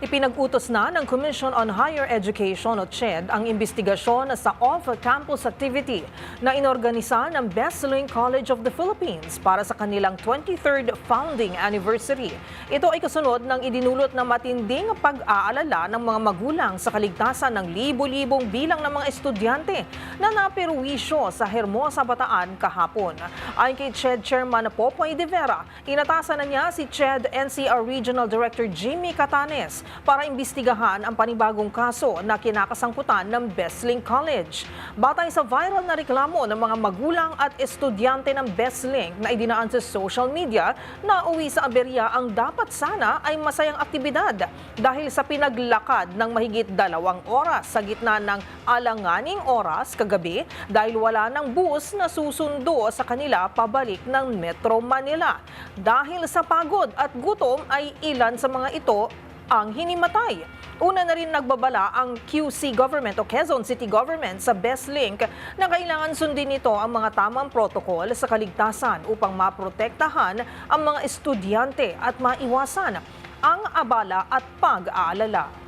Ipinag-utos na ng Commission on Higher Education o CHED ang imbestigasyon sa off-campus activity na inorganisa ng Besling College of the Philippines para sa kanilang 23rd founding anniversary. Ito ay kasunod ng idinulot na matinding pag-aalala ng mga magulang sa kaligtasan ng libo-libong bilang ng mga estudyante na naperwisyo sa Hermosa, Bataan kahapon. Ayon kay CHED Chairman Popoy de Vera, inatasan na niya si CHED NCR Regional Director Jimmy Catanes para imbestigahan ang panibagong kaso na kinakasangkutan ng Besling College. Batay sa viral na reklamo ng mga magulang at estudyante ng Besling na idinaan sa social media, na uwi sa aberya ang dapat sana ay masayang aktibidad dahil sa pinaglakad ng mahigit 2 oras sa gitna ng alanganing oras kagabi dahil wala ng bus na susundo sa kanila pabalik ng Metro Manila. Dahil sa pagod at gutom ay ilan sa mga ito ang hinimatay. Una na rin nagbabala ang QC Government o Quezon City Government sa Besling na kailangan sundin nito ang mga tamang protokol sa kaligtasan upang maprotektahan ang mga estudyante at maiwasan ang abala at pag-aalala.